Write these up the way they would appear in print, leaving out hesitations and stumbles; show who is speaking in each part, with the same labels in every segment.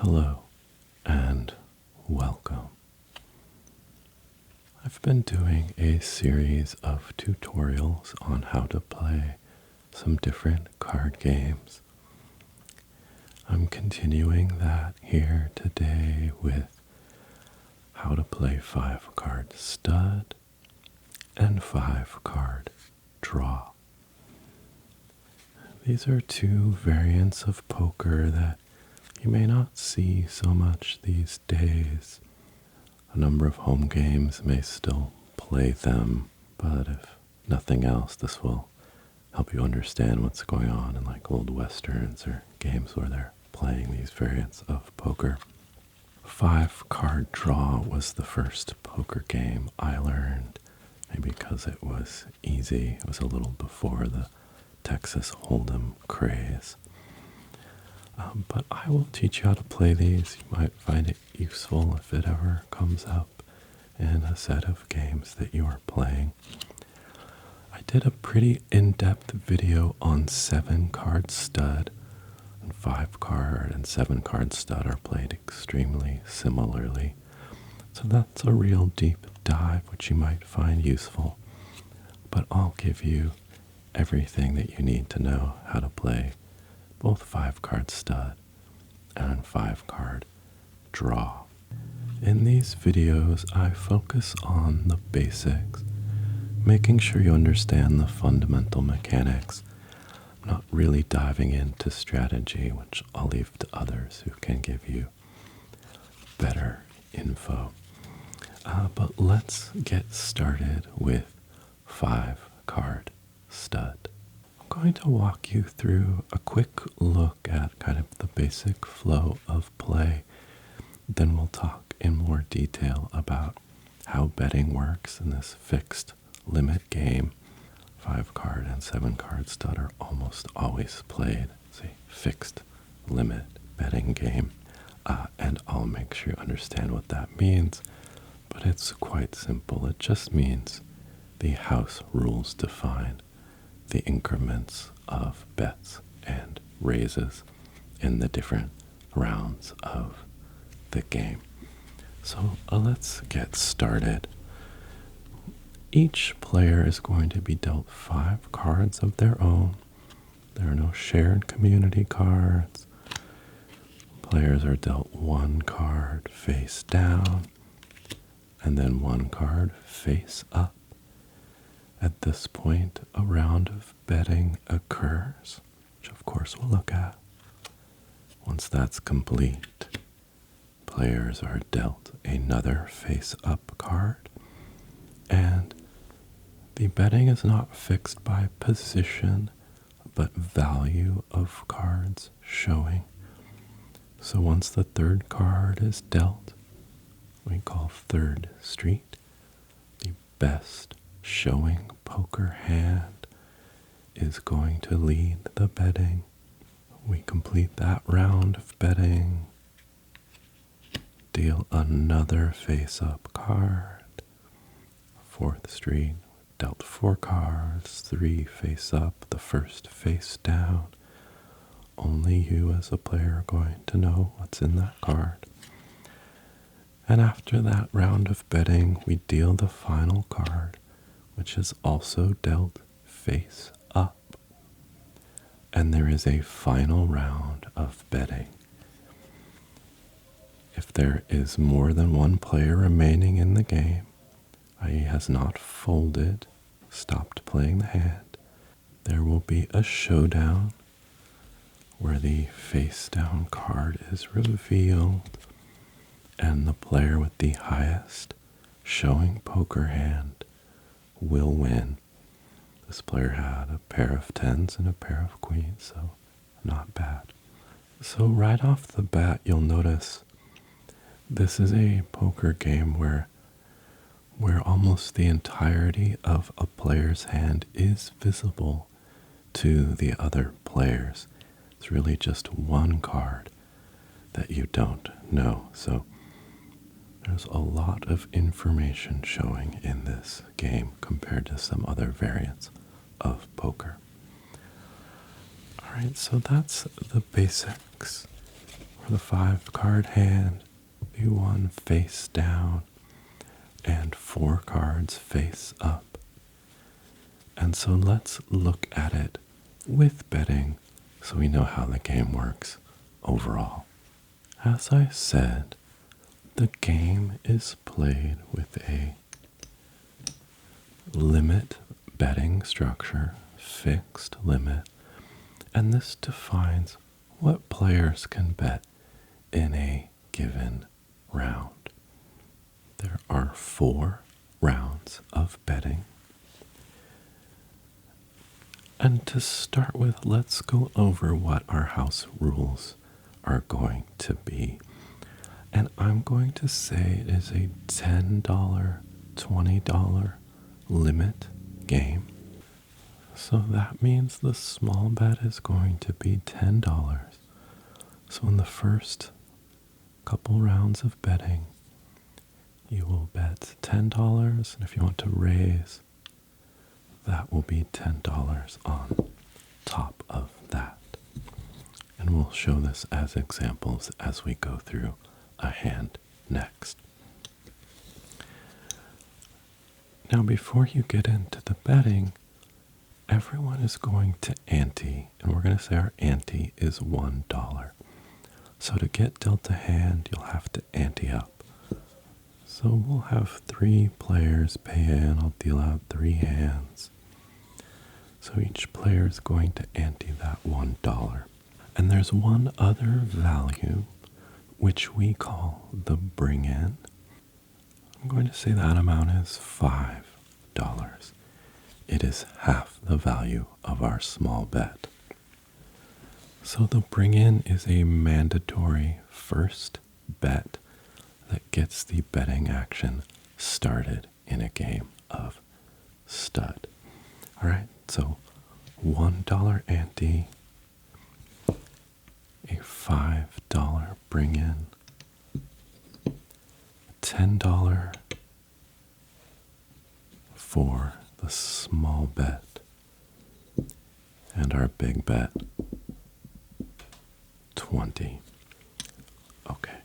Speaker 1: Hello and welcome. I've been doing a series of tutorials on how to play some different card games. I'm continuing that here today with how to play 5-card stud and 5-card draw. These are two variants of poker that you may not see so much these days. A number of home games may still play them, but if nothing else, this will help you understand what's going on in like old westerns or games where they're playing these variants of poker. 5-card draw was the first poker game I learned, maybe because it was easy. It was a little before the Texas Hold'em craze. But I will teach you how to play these. You might find it useful if it ever comes up in a set of games that you are playing. I did a pretty in-depth video on 7-card stud, and 5-card and 7-card stud are played extremely similarly. So that's a real deep dive, which you might find useful. But I'll give you everything that you need to know how to play both 5-card stud and 5-card draw. In these videos, I focus on the basics, making sure you understand the fundamental mechanics. I'm not really diving into strategy, which I'll leave to others who can give you better info. But let's get started with 5-card stud. I'm going to walk you through a quick look at kind of the basic flow of play. Then we'll talk in more detail about how betting works in this fixed limit game. 5-card and 7-card stud are almost always played as a fixed limit betting game. And I'll make sure you understand what that means. But it's quite simple. It just means the house rules define the increments of bets and raises in the different rounds of the game. So let's get started. Each player is going to be dealt 5 cards of their own. There are no shared community cards. Players are dealt 1 card face down and then 1 card face up. At this point, a round of betting occurs, which of course we'll look at. Once that's complete, players are dealt another face-up card, and the betting is not fixed by position, but value of cards showing. So once the 3rd card is dealt, we call 3rd street, the best showing poker hand is going to lead the betting. We complete that round of betting, deal another face-up card. 4th street, dealt 4 cards, 3 face-up, the first face down. Only you as a player are going to know what's in that card. And after that round of betting, we deal the final card, which is also dealt face up. And there is a final round of betting. If there is more than 1 player remaining in the game, i.e. has not folded, stopped playing the hand, there will be a showdown where the face down card is revealed and the player with the highest showing poker hand will win. This player had a pair of 10s and a pair of queens, so not bad. So right off the bat, you'll notice this is a poker game where almost the entirety of a player's hand is visible to the other players. It's really just 1 card that you don't know. So there's a lot of information showing in this game compared to some other variants of poker. All right, so that's the basics. the 5-card hand, the 1 face down, and 4 cards face up. And so let's look at it with betting so we know how the game works overall. As I said, the game is played with a limit betting structure, fixed limit, and this defines what players can bet in a given round. There are 4 rounds of betting. And to start with, let's go over what our house rules are going to be. And I'm going to say it is a $10, $20 limit game. So that means the small bet is going to be $10. So in the first couple rounds of betting, you will bet $10, and if you want to raise, that will be $10 on top of that. And we'll show this as examples as we go through a hand next. Now, before you get into the betting, everyone is going to ante, and we're going to say our ante is $1. So to get dealt a hand, you'll have to ante up. So we'll have 3 players pay in. I'll deal out 3 hands. So each player is going to ante that $1. And there's one other value which we call the bring in. I'm going to say that amount is $5. It is half the value of our small bet. So the bring in is a mandatory first bet that gets the betting action started in a game of stud. All right, so $1 ante, a $5 bring in, $10 for the small bet, and our big bet, 20. Okay,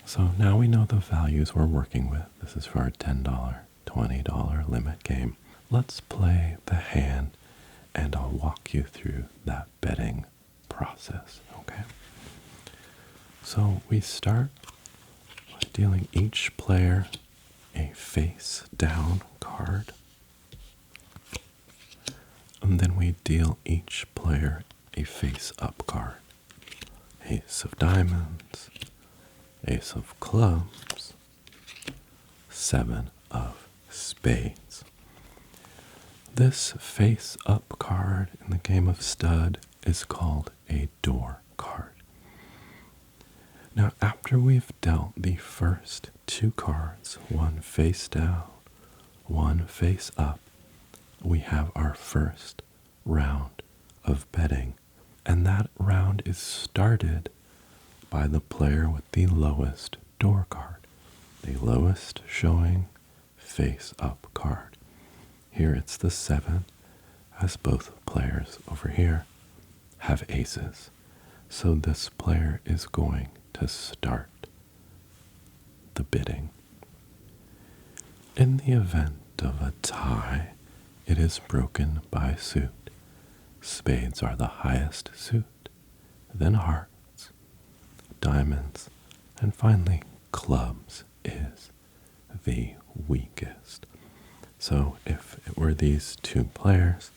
Speaker 1: so now we know the values we're working with. This is for our $10, $20 limit game. Let's play the hand, and I'll walk you through that betting process, okay? So we start by dealing each player a face down card. And then we deal each player a face up card. Ace of diamonds, ace of clubs, 7 of spades. This face up card in the game of stud is called a door card. Now, after we've dealt the first 2 cards, one face down, one face up, we have our first round of betting, and that round is started by the player with the lowest door card, the lowest showing face up card. Here it's the 7, as both players over here have aces. So this player is going to start the bidding. In the event of a tie, it is broken by suit. Spades are the highest suit, then hearts, diamonds, and finally clubs is the weakest. So if it were these 2 players,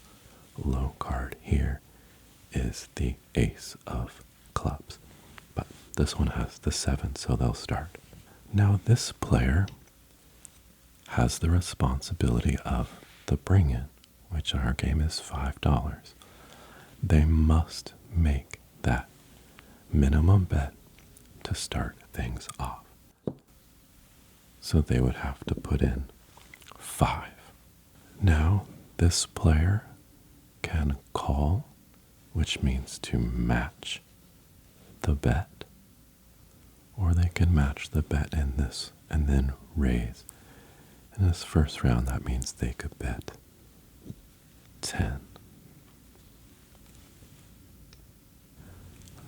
Speaker 1: low card here is the ace of clubs. But this one has the 7, so they'll start. Now this player has the responsibility of the bring-in, which in our game is $5. They must make that minimum bet to start things off. So they would have to put in 5. Now this player can call, which means to match the bet, or they can match the bet in this and then raise. In this first round, that means they could bet 10.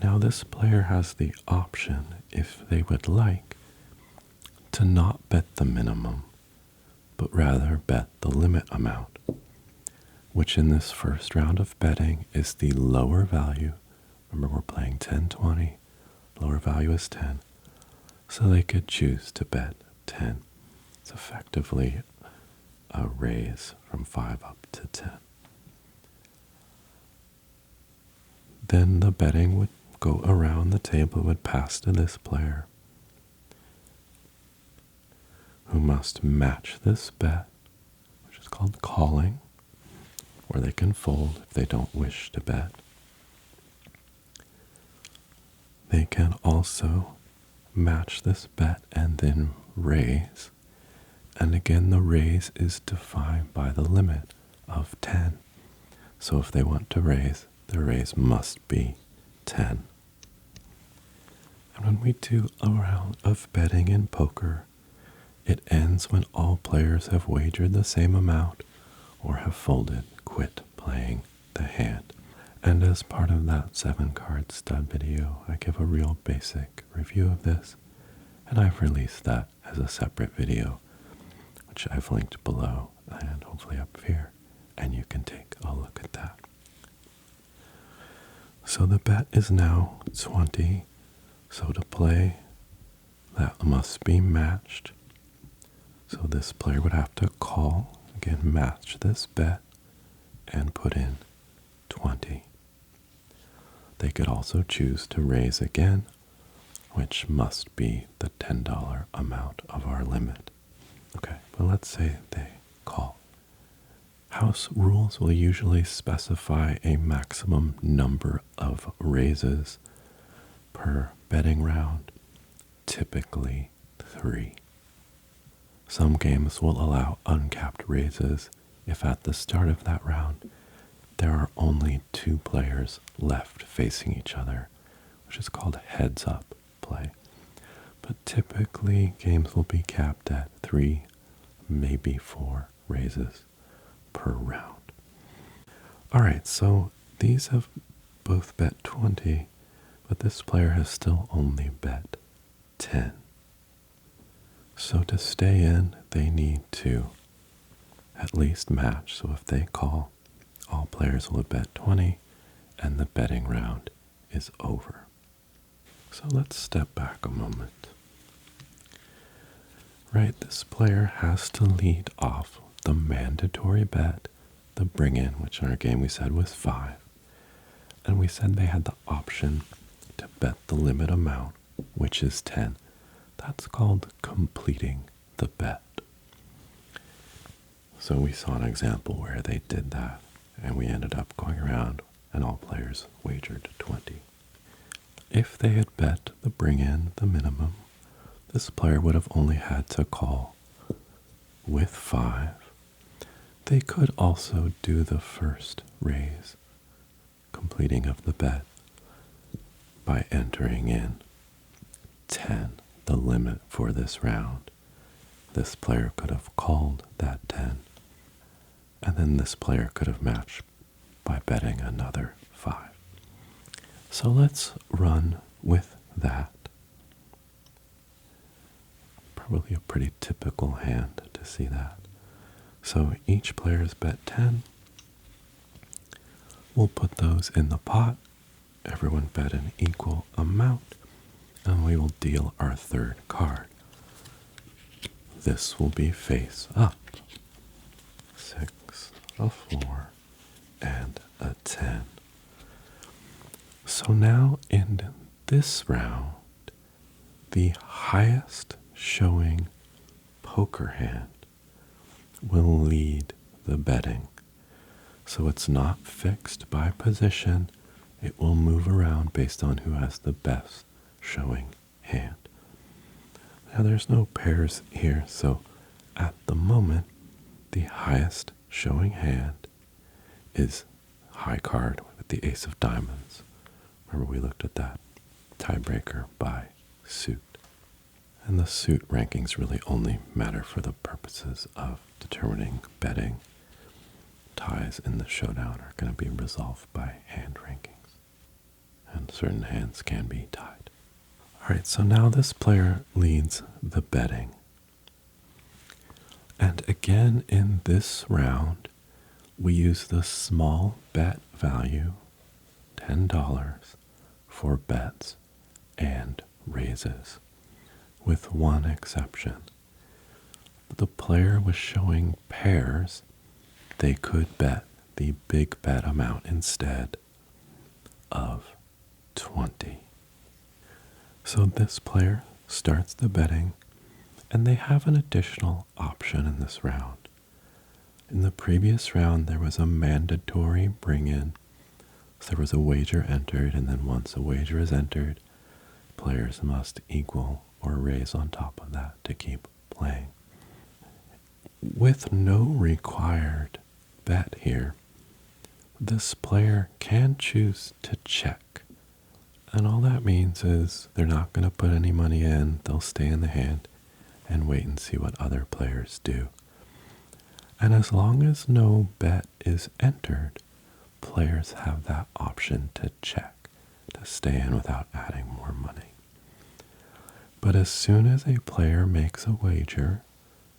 Speaker 1: Now this player has the option, if they would like, to not bet the minimum, but rather bet the limit amount, which in this first round of betting is the lower value. Remember, we're playing 10-20, lower value is 10, so they could choose to bet 10. It's effectively a raise from 5 up to 10. Then the betting would go around the table, would pass to this player, who must match this bet, which is called calling, or they can fold if they don't wish to bet. They can also match this bet and then raise. And again, the raise is defined by the limit of 10. So if they want to raise, the raise must be 10. And when we do a round of betting in poker, it ends when all players have wagered the same amount or have folded, quit playing the hand. And as part of that 7-card stud video, I give a real basic review of this, and I've released that as a separate video, which I've linked below and hopefully up here, and you can take a look at that. So the bet is now 20, so to play, that must be matched. So this player would have to call, again match this bet, and put in 20. They could also choose to raise again, which must be the $10 amount of our limit. Okay, but let's say they call. House rules will usually specify a maximum number of raises per betting round, typically 3. Some games will allow uncapped raises if at the start of that round there are only 2 players left facing each other, which is called heads-up play. But typically games will be capped at 3, maybe 4 raises per round. Alright, so these have both bet 20, but this player has still only bet 10. So to stay in, they need to at least match. So if they call, all players will bet 20, and the betting round is over. So let's step back a moment. Right, this player has to lead off the mandatory bet, the bring-in, which in our game we said was 5. And we said they had the option to bet the limit amount, which is 10. That's called completing the bet. So we saw an example where they did that, and we ended up going around and all players wagered 20. If they had bet the bring-in, the minimum, this player would have only had to call with 5. They could also do the first raise, completing of the bet, by entering in 10, the limit for this round. This player could have called that 10, and then this player could have matched by betting another 5. So let's run with that. Probably a pretty typical hand to see that. So each player's bet 10. We'll put those in the pot. Everyone bet an equal amount, and we will deal our third card. This will be face up. 6, a 4, and a 10. So now in this round, the highest showing poker hand will lead the betting. So it's not fixed by position. It will move around based on who has the best showing hand. Now there's no pairs here, so at the moment, the highest showing hand is high card with the ace of diamonds. Remember we looked at that tiebreaker by suit. And the suit rankings really only matter for the purposes of determining betting. Ties in the showdown are going to be resolved by hand rankings. and certain hands can be tied. All right, so now this player leads the betting. And again, in this round, we use the small bet value, $10, for bets and raises, with one exception. The player was showing pairs. They could bet the big bet amount instead of 20. So this player starts the betting, and they have an additional option in this round. In the previous round, there was a mandatory bring in. So there was a wager entered, and then once a wager is entered, players must equal or raise on top of that to keep playing. With no required bet here, this player can choose to check. And all that means is they're not going to put any money in, they'll stay in the hand and wait and see what other players do. And as long as no bet is entered, players have that option to check, to stay in without adding more money. But as soon as a player makes a wager,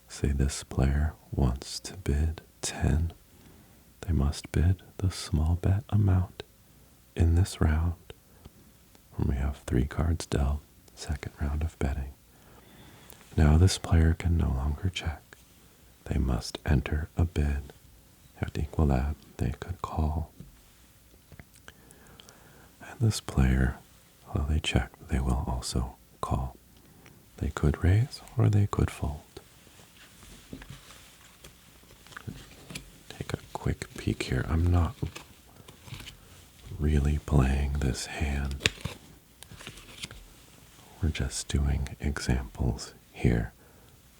Speaker 1: say this player wants to bid 10, they must bid the small bet amount in this round. When we have 3 cards dealt, second round of betting. Now this player can no longer check. They must enter a bid. You have to equal that. They could call. And this player, while they check, they will also call. They could raise or they could fold. Take a quick peek here. I'm not really playing this hand. We're just doing examples here,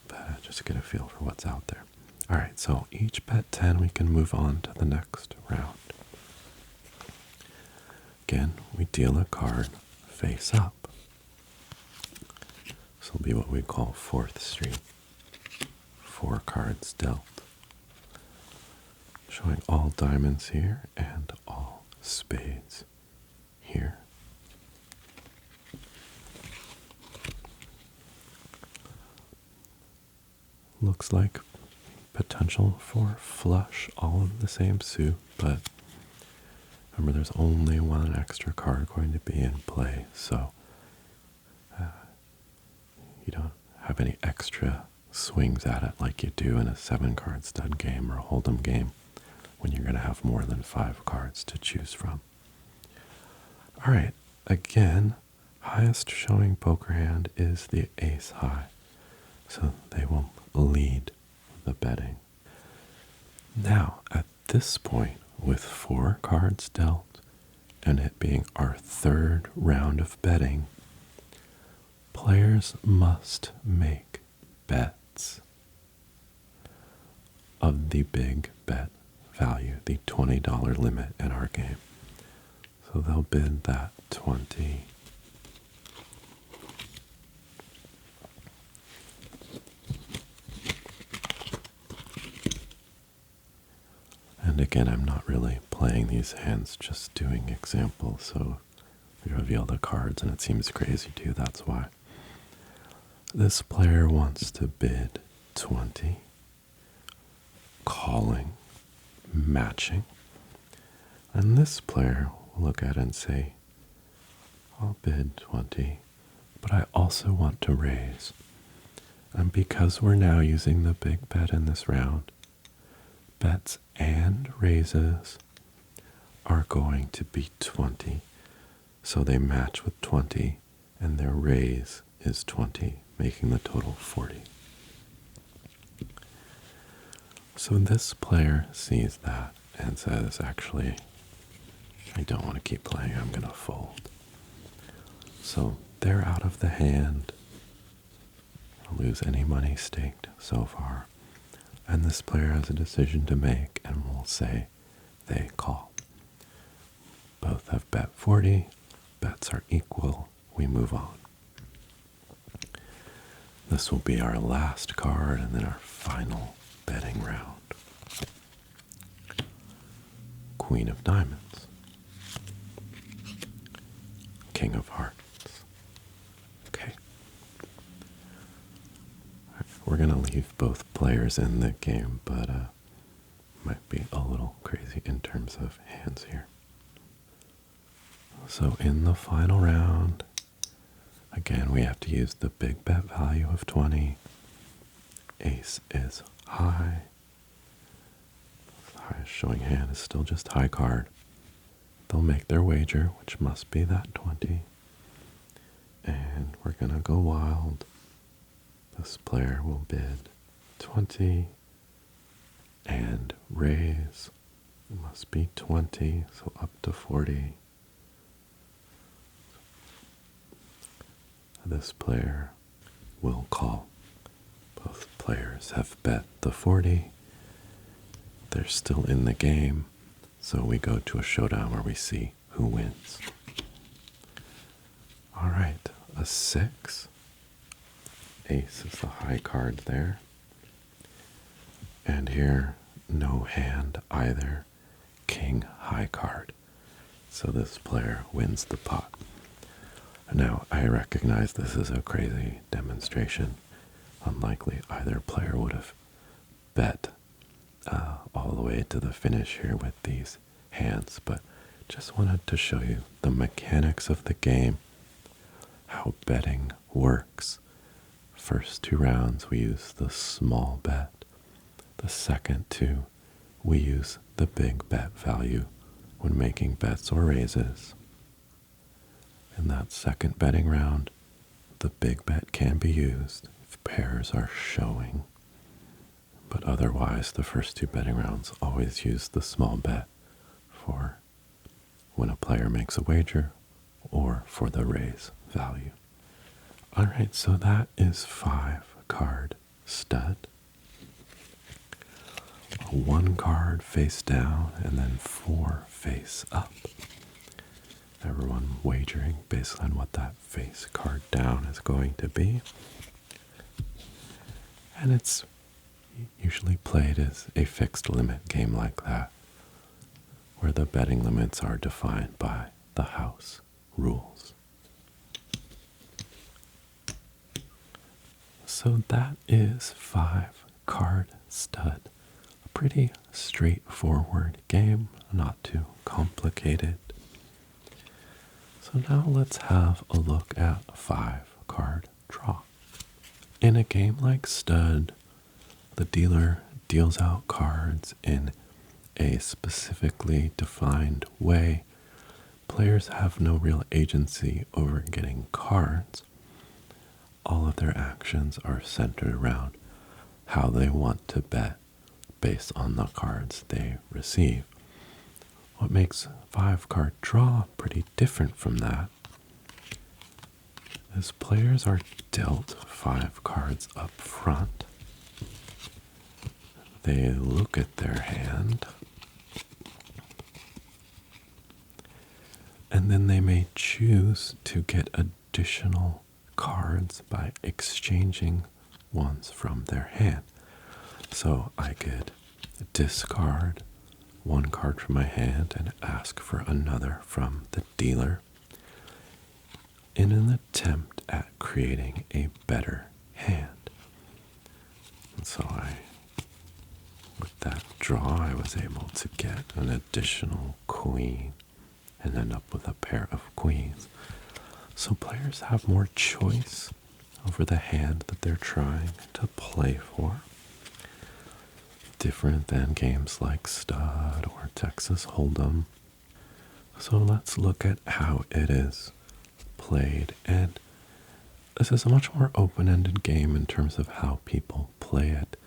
Speaker 1: but just get a feel for what's out there. All right, so each bet 10, we can move on to the next round. Again, we deal a card face up. This will be what we call 4th Street. 4 cards dealt. Showing all diamonds here and all spades here. Looks like potential for flush, all of the same suit, but remember there's only one extra card going to be in play, so you don't have any extra swings at it like you do in a 7-card stud game or a hold'em game when you're going to have more than 5 cards to choose from. All right, again, highest showing poker hand is the ace high, so they will lead the betting. Now, at this point, with 4 cards dealt, and it being our 3rd round of betting, players must make bets of the big bet value, the $20 limit in our game. So they'll bid that 20. And again, I'm not really playing these hands, just doing examples, so we reveal the cards and it seems crazy too, that's why. This player wants to bid 20, calling, matching, and this player will look at it and say, I'll bid 20, but I also want to raise. And because we're now using the big bet in this round, bets and raises are going to be 20. So they match with 20, and their raise is 20, making the total 40. So this player sees that and says, actually, I don't want to keep playing, I'm going to fold. So they're out of the hand. I'll lose any money staked so far. And this player has a decision to make and will say they call. Both have bet 40, bets are equal, we move on. This will be our last card and then our final betting round. Queen of Diamonds. king of hearts. Okay. We're going to leave both players in the game, but might be a little crazy in terms of hands here. So in the final round, again, we have to use the big bet value of 20. Ace is high. The highest showing hand is still just high card. They'll make their wager, which must be that 20. And we're going to go wild. This player will bid 20 and raise. It must be 20, so up to 40. This player will call. Both players have bet the 40. They're still in the game, so we go to a showdown where we see who wins. All right, a 6. Ace is the high card there. And here, no hand either. King high card. So this player wins the pot. Now, I recognize this is a crazy demonstration. Unlikely either player would have bet all the way to the finish here with these hands, but just wanted to show you the mechanics of the game, how betting works. First 2 rounds we use the small bet. The second 2 we use the big bet value when making bets or raises. In that second betting round, the big bet can be used if pairs are showing. But otherwise, the first 2 betting rounds always use the small bet for when a player makes a wager or for the raise value. All right, so that is 5 card stud. 1 card face down and then 4 face up. Everyone wagering based on what that face card down is going to be. And it's usually played as a fixed limit game like that, where the betting limits are defined by the house rules. So that is 5 card stud. A pretty straightforward game, not too complicated. So now let's have a look at 5 card draw. In a game like stud, the dealer deals out cards in a specifically defined way. Players have no real agency over getting cards. All of their actions are centered around how they want to bet based on the cards they receive. What makes 5 card draw pretty different from that is players are dealt 5 cards up front. They look at their hand, and then they may choose to get additional cards by exchanging ones from their hand. So I could discard 1 card from my hand and ask for another from the dealer in an attempt at creating a better hand. And so with that draw, I was able to get an additional queen and end up with a pair of queens. So players have more choice over the hand that they're trying to play for. Different than games like Stud or Texas Hold'em. So let's look at how it is played. And this is a much more open-ended game in terms of how people play it.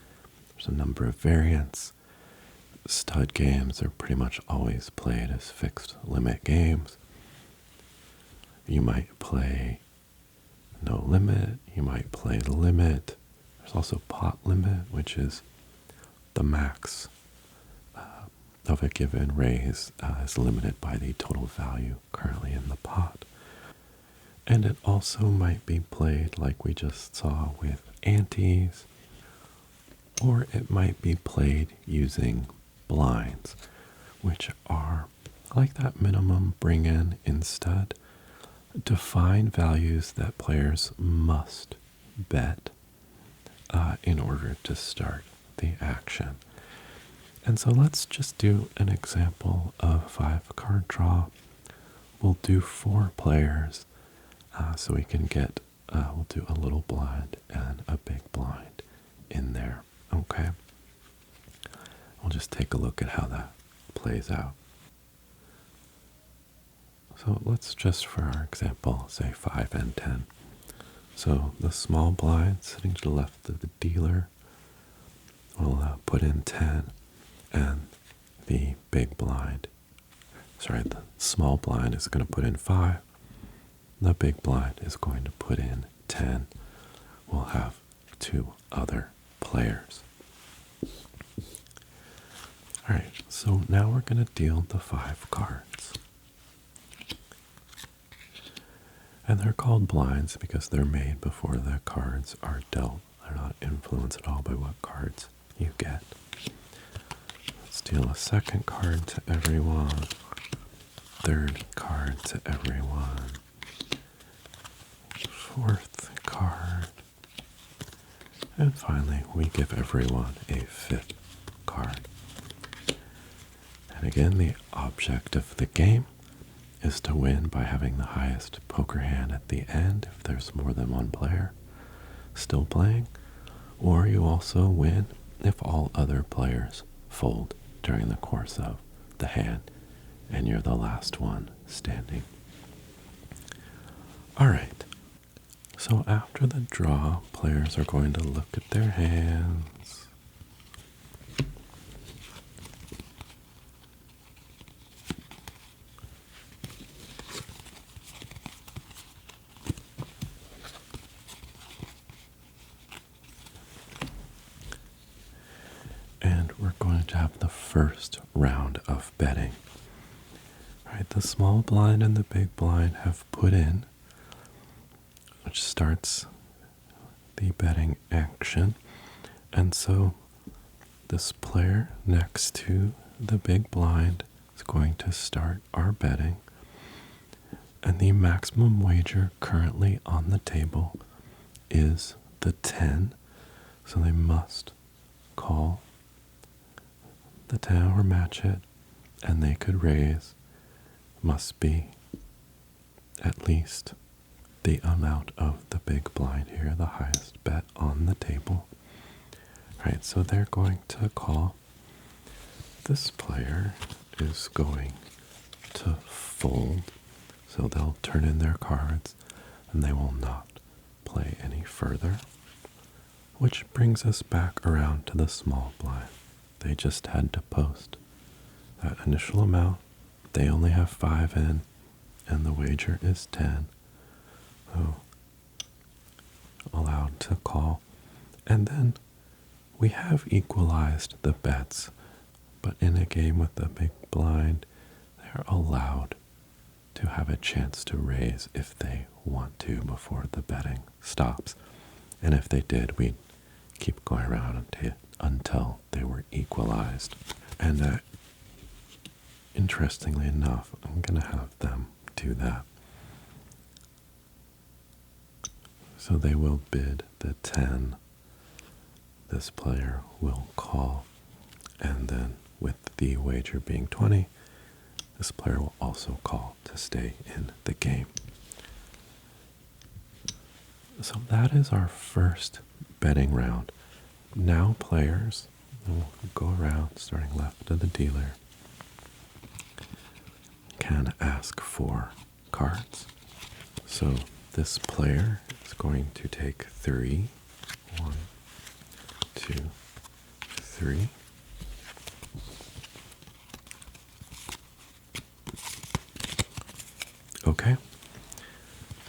Speaker 1: There's a number of variants. Stud games are pretty much always played as fixed limit games. You might play no limit, you might play the limit. There's also pot limit, which is the max of a given raise is limited by the total value currently in the pot. And it also might be played like we just saw with antes, or it might be played using blinds, which are like that minimum bring in stud, define values that players must bet in order to start the action. And so let's just do an example of 5-card draw. We'll do 4 players so we can get, we'll do a little blind and a big blind in there. Okay? We'll just take a look at how that plays out. So let's just, for our example, say 5 and 10. So the small blind sitting to the left of the dealer will put in 10, and the big blind, the small blind is going to put in 5. The big blind is going to put in 10. We'll have 2 other players. All right, so now we're going to deal the 5 cards. And they're called blinds because they're made before the cards are dealt. They're not influenced at all by what cards you get. Let's deal a 2nd card to everyone, 3rd card to everyone, 4th card, and finally we give everyone a 5th card. And again, the object of the game is to win by having the highest poker hand at the end if there's more than one player still playing, or you also win if all other players fold during the course of the hand and you're the last one standing. All right, so after the draw, players are going to look at their hands. And we're going to have the first round of betting. All right, the small blind and the big blind have put in, which starts the betting action. And so this player next to the big blind is going to start our betting. And the maximum wager currently on the table is the 10. So they must call the 10 or match it, and they could raise, must be at least the amount of the big blind here, the highest bet on the table. Right, so they're going to call. This player is going to fold, so they'll turn in their cards and they will not play any further, which brings us back around to the small blind. They just had to post that initial amount. They only have 5 in, and the wager is 10. So allowed to call. And then we have equalized the bets, but in a game with the big blind, they're allowed to have a chance to raise if they want to before the betting stops. And if they did, we'd keep going around until they were equalized. And interestingly enough, I'm going to have them do that. So they will bid the 10. This player will call. And then with the wager being 20, this player will also call to stay in the game. So that is our first betting round. Now players will go around, starting left of the dealer, can ask for cards. So this player is going to take 3. 1, 2, 3. Okay.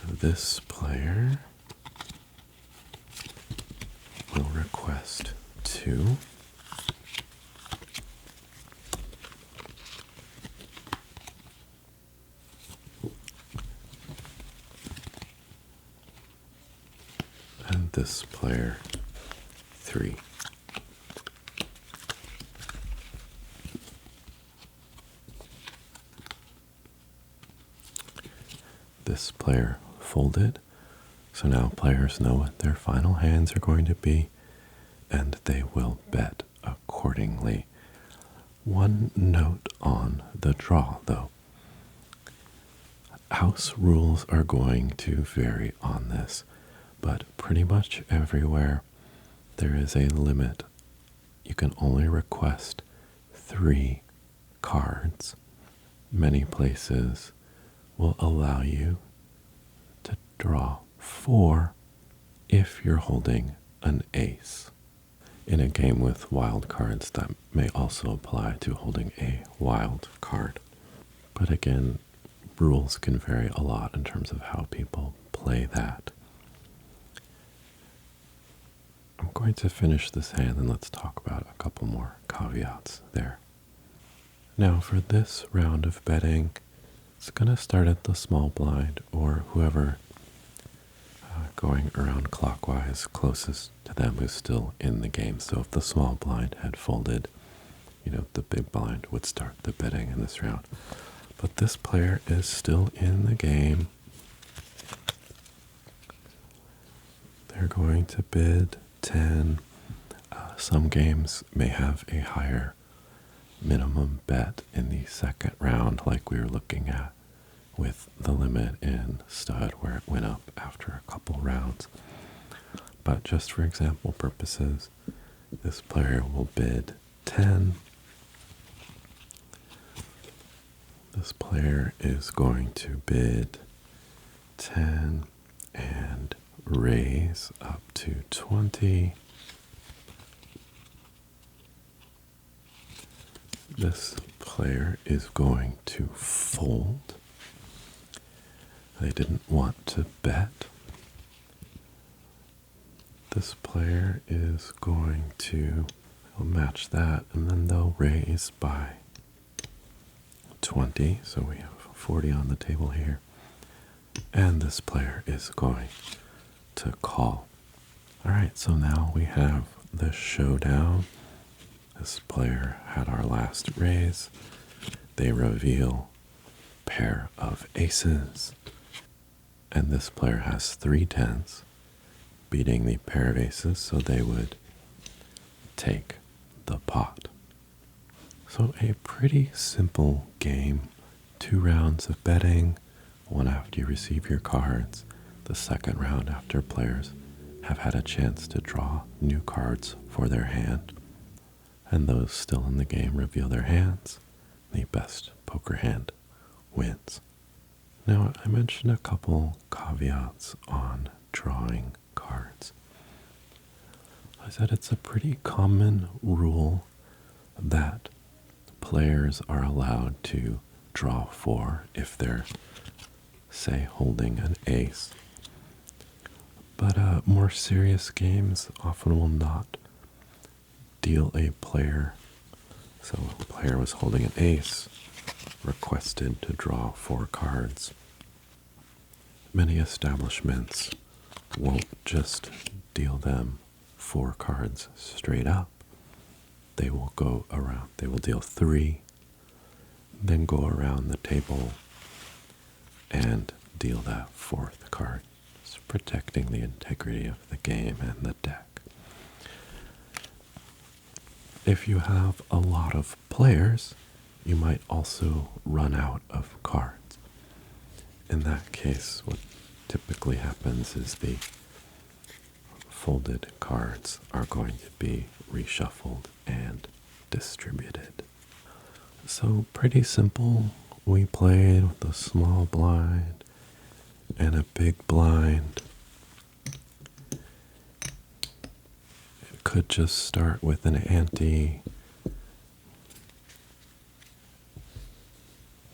Speaker 1: So this player will request 2. And this player 3. this player folded. So now players know what their final hands are going to be, and they will bet accordingly. One note on the draw, though. House rules are going to vary on this, but pretty much everywhere there is a limit. You can only request 3 cards. Many places will allow you to draw 4 if you're holding an ace. In a game with wild cards, that may also apply to holding a wild card. But again, rules can vary a lot in terms of how people play that. I'm going to finish this hand and let's talk about a couple more caveats there. Now for this round of betting, it's going to start at the small blind or whoever going around clockwise closest to them who's still in the game. So if the small blind had folded, the big blind would start the betting in this round. But this player is still in the game. They're going to bid 10. Some games may have a higher minimum bet in the second round, like we were looking at with the limit in stud, where it went up after a couple rounds. But just for example purposes, this player will bid 10. This player is going to bid 10 and raise up to 20. This player is going to fold. They didn't want to bet. This player is going to match that, and then they'll raise by 20. So we have 40 on the table here. And this player is going to call. All right, so now we have the showdown. This player had our last raise. They reveal pair of aces. And this player has 3 10s, beating the pair of aces, so they would take the pot. So a pretty simple game. 2 rounds of betting, one after you receive your cards, the second round after players have had a chance to draw new cards for their hand. And those still in the game reveal their hands. The best poker hand wins. Now, I mentioned a couple caveats on drawing cards. I said it's a pretty common rule that players are allowed to draw 4 if they're, say, holding an ace. But more serious games often will not deal a player. So a player was holding an ace, requested to draw 4 cards. Many establishments won't just deal them 4 cards straight up. They will go around. They will deal 3, then go around the table and deal that 4th card, just protecting the integrity of the game and the deck. If you have a lot of players, you might also run out of cards. In that case, what typically happens is the folded cards are going to be reshuffled and distributed. So pretty simple. We played with a small blind and a big blind. It could just start with an ante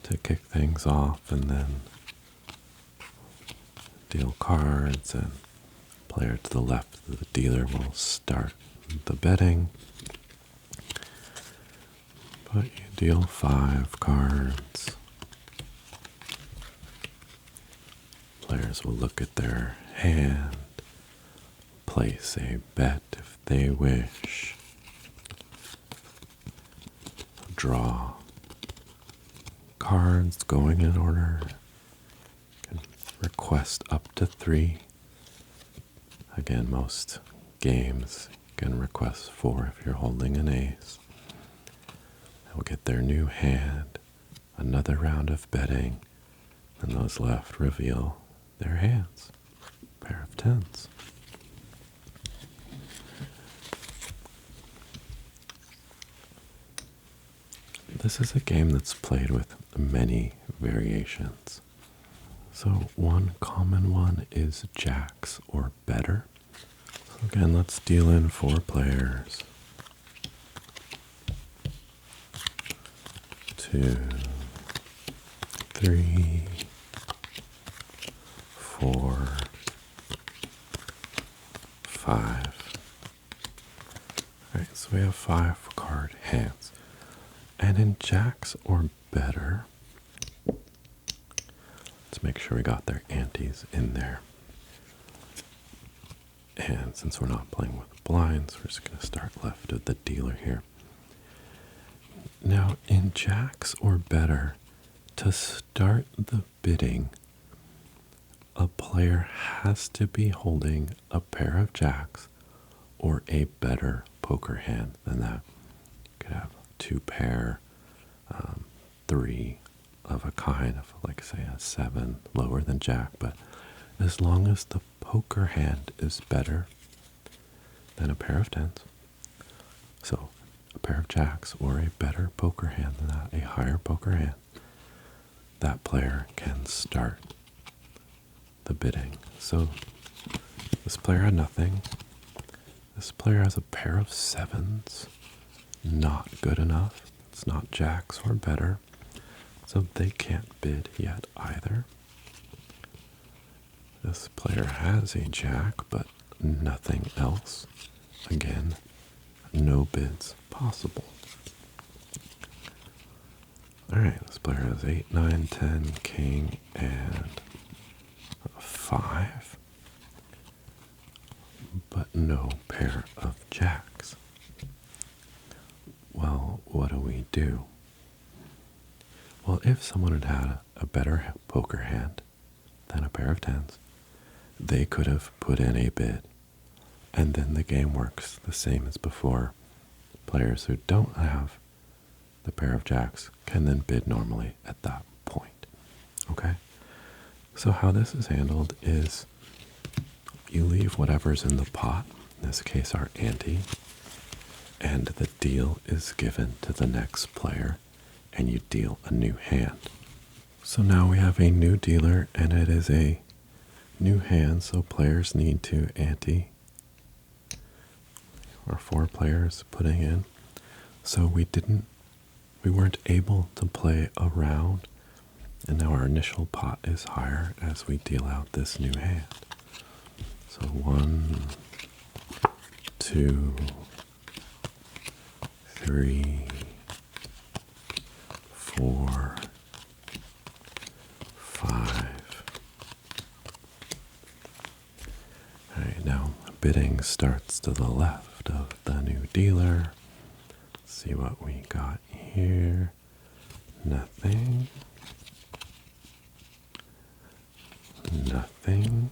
Speaker 1: to kick things off, and then deal cards, and player to the left of the dealer will start the betting. But you deal 5 cards. Players will look at their hand, place a bet if they wish, draw cards going in order. You can request up to 3. Again, most games can request 4 if you're holding an ace. They'll get their new hand, another round of betting, and those left reveal their hands. Pair of tens. This is a game that's played with many variations. So one common one is jacks or better. So again, let's deal in 4 players. 2, 3, 4, 5. Alright, so we have 5 card hands. And in jacks or better, let's make sure we got their antes in there. And since we're not playing with blinds, we're just going to start left of the dealer here. Now, in jacks or better, to start the bidding, a player has to be holding a pair of jacks or a better poker hand than that. You could have 2 pair, 3 of a kind of, like say, a 7 lower than jack, but as long as the poker hand is better than a pair of tens, so a pair of jacks or a better poker hand than that, a higher poker hand, that player can start the bidding. So this player had nothing. This player has a pair of 7s. Not good enough. It's not jacks or better. So they can't bid yet either. This player has a jack, but nothing else. Again, no bids possible. Alright, this player has 8, 9, 10, king, and 5. But no pair of jacks. Well, what do we do? Well, if someone had had a better poker hand than a pair of tens, they could have put in a bid, and then the game works the same as before. Players who don't have the pair of jacks can then bid normally at that point. Okay? So how this is handled is you leave whatever's in the pot, in this case our ante, and the deal is given to the next player, and you deal a new hand. So now we have a new dealer, and it is a new hand, so players need to ante, or 4 players putting in. So we weren't able to play a round, and now our initial pot is higher as we deal out this new hand. So 1, 2, 3, 4, 5. Alright, now bidding starts to the left of the new dealer. Let's see what we got here. Nothing. Nothing.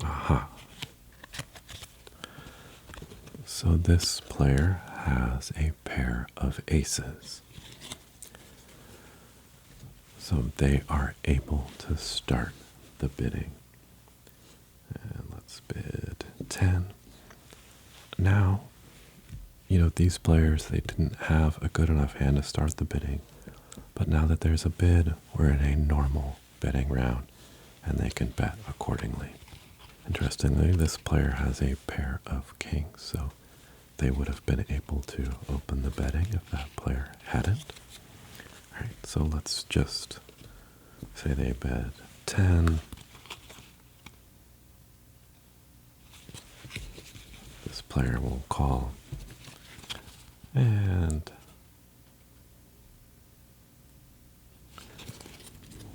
Speaker 1: Aha. So this player has a pair of aces. So they are able to start the bidding. And let's bid 10. Now, these players, they didn't have a good enough hand to start the bidding. But now that there's a bid, we're in a normal bidding round, and they can bet accordingly. Interestingly, this player has a pair of kings, so they would have been able to open the betting if that player hadn't. Alright, so let's just say they bet 10. This player will call, and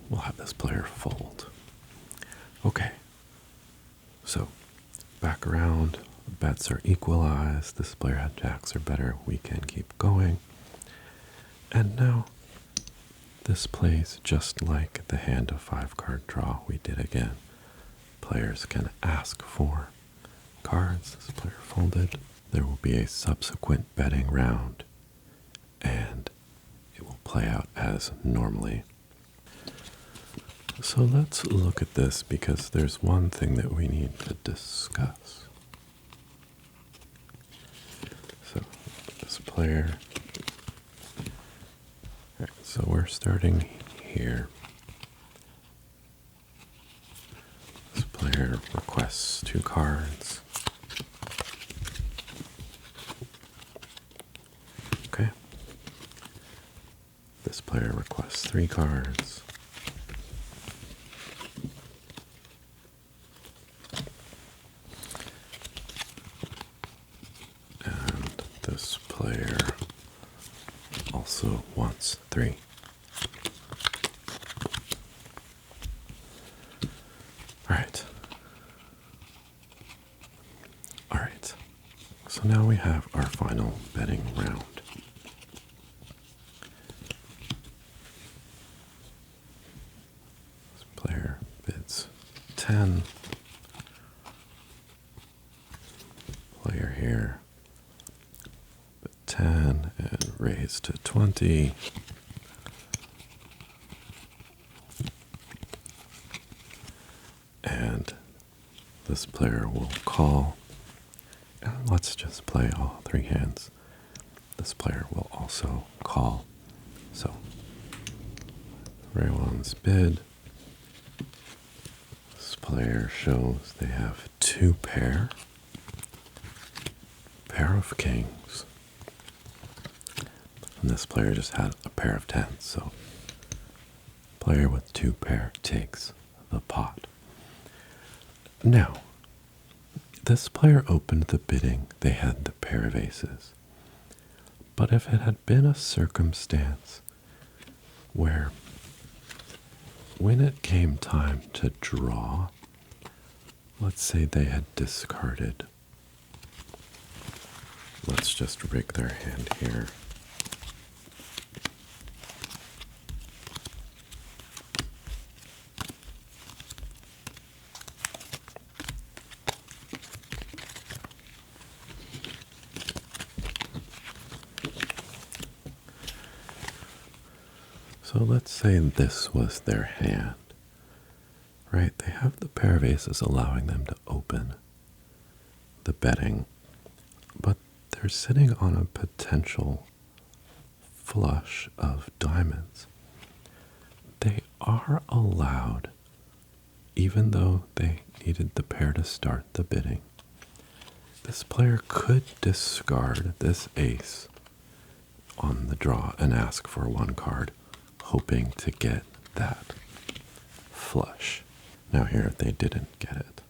Speaker 1: we'll have this player fold. Okay, so back around, bets are equalized, this player had jacks or better, we can keep going. And now This plays just like the hand of 5-card draw we did again. Players can ask for cards. This player folded. There will be a subsequent betting round, and it will play out as normally. So let's look at this because there's one thing that we need to discuss. So this player, all right, so we're starting here. This player requests 2 cards. Okay. This player requests 3 cards. And this player also wants 3. All right. So now we have our final betting round. This player bids 10. Player here bid 10 and raise to 20. And this player will call. And let's just play all 3 hands. This player will also call. So, everyone's bid. This player shows they have 2 pair of kings. And this player just had a pair of 10s. So, player with 2 pair takes the pot. Now, this player opened the bidding, they had the pair of aces. But if it had been a circumstance where when it came time to draw, let's say they had discarded. Let's just rig their hand here. So let's say this was their hand, right? They have the pair of aces allowing them to open the betting, but they're sitting on a potential flush of diamonds. They are allowed, even though they needed the pair to start the bidding. This player could discard this ace on the draw and ask for 1 card, hoping to get that flush. Now here they didn't get it.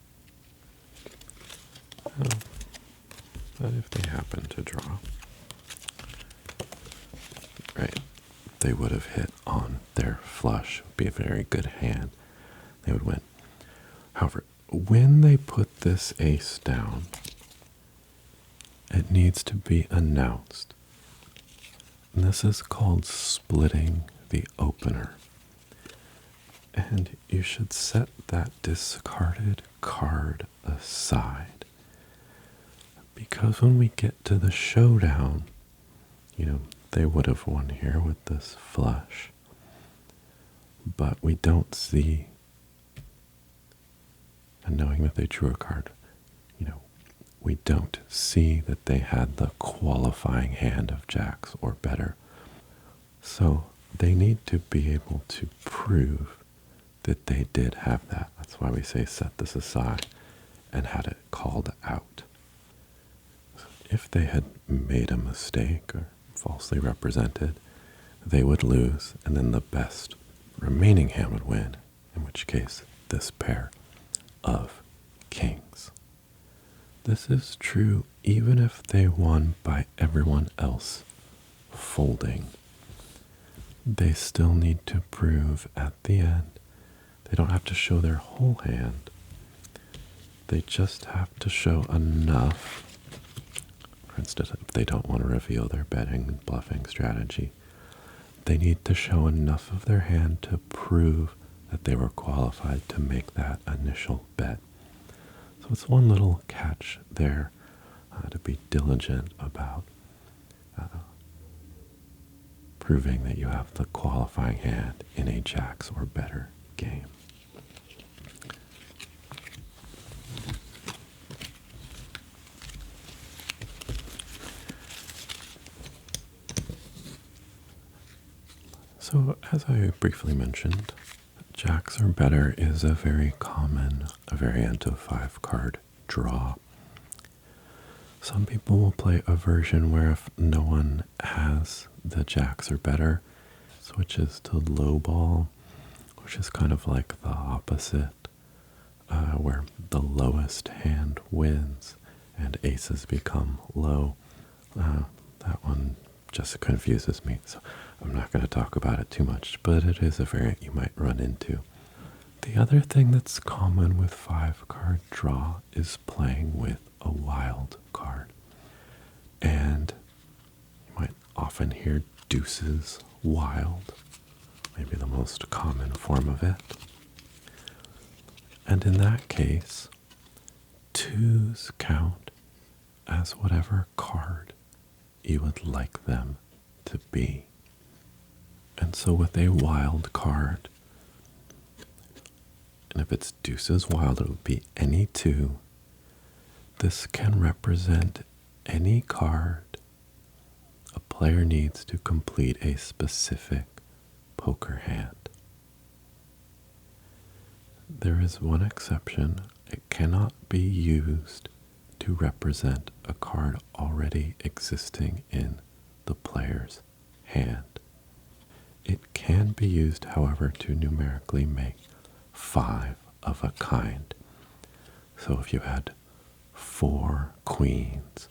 Speaker 1: But if they happen to draw, right, they would have hit on their flush. It would be a very good hand. They would win. However, when they put this ace down, it needs to be announced. And this is called splitting the opener. And you should set that discarded card aside. Because when we get to the showdown, they would have won here with this flush. But we don't see, and knowing that they drew a card, we don't see that they had the qualifying hand of jacks or better. So they need to be able to prove that they did have that. That's why we say set this aside and had it called out. If they had made a mistake or falsely represented, they would lose, and then the best remaining hand would win, in which case this pair of kings. This is true even if they won by everyone else folding. They still need to prove at the end. They don't have to show their whole hand. They just have to show enough. For instance, if they don't want to reveal their betting and bluffing strategy, they need to show enough of their hand to prove that they were qualified to make that initial bet. So it's one little catch there, to be diligent about proving that you have the qualifying hand in a jacks or better game. So, as I briefly mentioned, jacks or better is a very common variant of 5-card draw. Some people will play a version where if no one has the jacks or better, switches to low ball, which is kind of like the opposite, where the lowest hand wins and aces become low. That one just confuses me, so I'm not going to talk about it too much, but it is a variant you might run into. The other thing that's common with 5-card draw is playing with a wild card. And you might often hear deuces wild, maybe the most common form of it. And in that case, twos count as whatever card you would like them to be. And so with a wild card, and if it's deuces wild, it would be any two. This can represent any card a player needs to complete a specific poker hand. There is one exception. It cannot be used to represent a card already existing in the player's hand. It can be used, however, to numerically make 5 of a kind. So if you had 4 queens,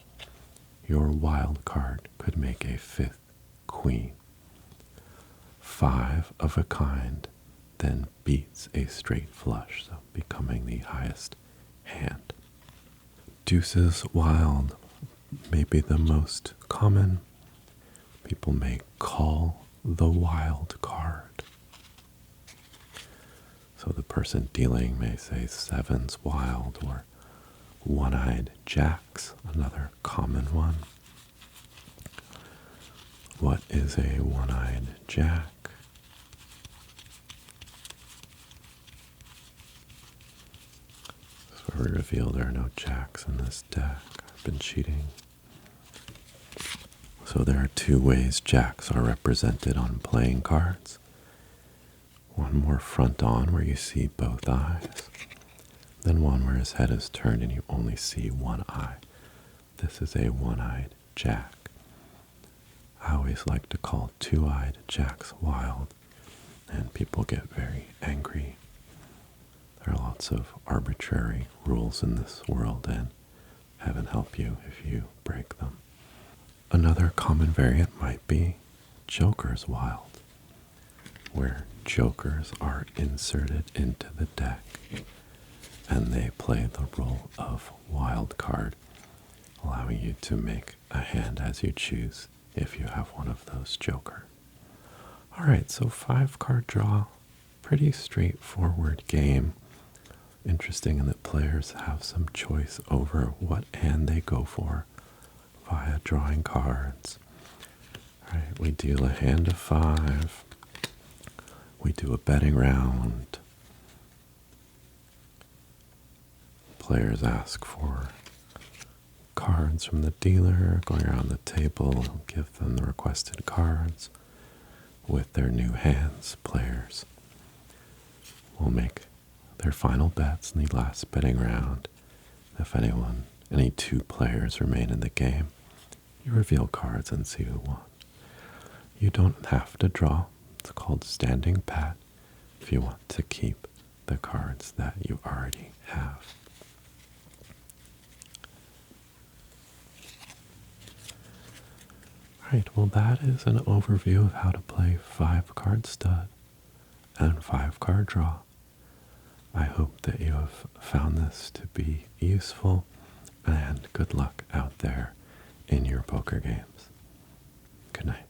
Speaker 1: your wild card could make a 5th queen. 5 of a kind then beats a straight flush, so becoming the highest hand. Deuces wild may be the most common. People may call the wild card. So the person dealing may say sevens wild or one-eyed jacks, another common one. What is a one-eyed jack? So we reveal there are no jacks in this deck. I've been cheating. So there are 2 ways jacks are represented on playing cards. One more front on where you see both eyes. Then one where his head is turned and you only see one eye. This is a one-eyed jack. I always like to call 2-eyed jacks wild, and people get very angry. There are lots of arbitrary rules in this world, and heaven help you if you break them. Another common variant might be jokers wild, where jokers are inserted into the deck and they play the role of wild card, allowing you to make a hand as you choose if you have one of those joker. Alright, so 5-card draw, pretty straightforward game. Interesting in that players have some choice over what hand they go for via drawing cards. Alright, we deal a hand of 5. We do a betting round. Players ask for cards from the dealer, going around the table, give them the requested cards. With their new hands, players will make their final bets in the last betting round. If any 2 players remain in the game, you reveal cards and see who won. You don't have to draw. It's called standing pat if you want to keep the cards that you already have. Alright, well that is an overview of how to play 5-card stud and 5-card draw. I hope that you have found this to be useful, and good luck out there in your poker games. Good night.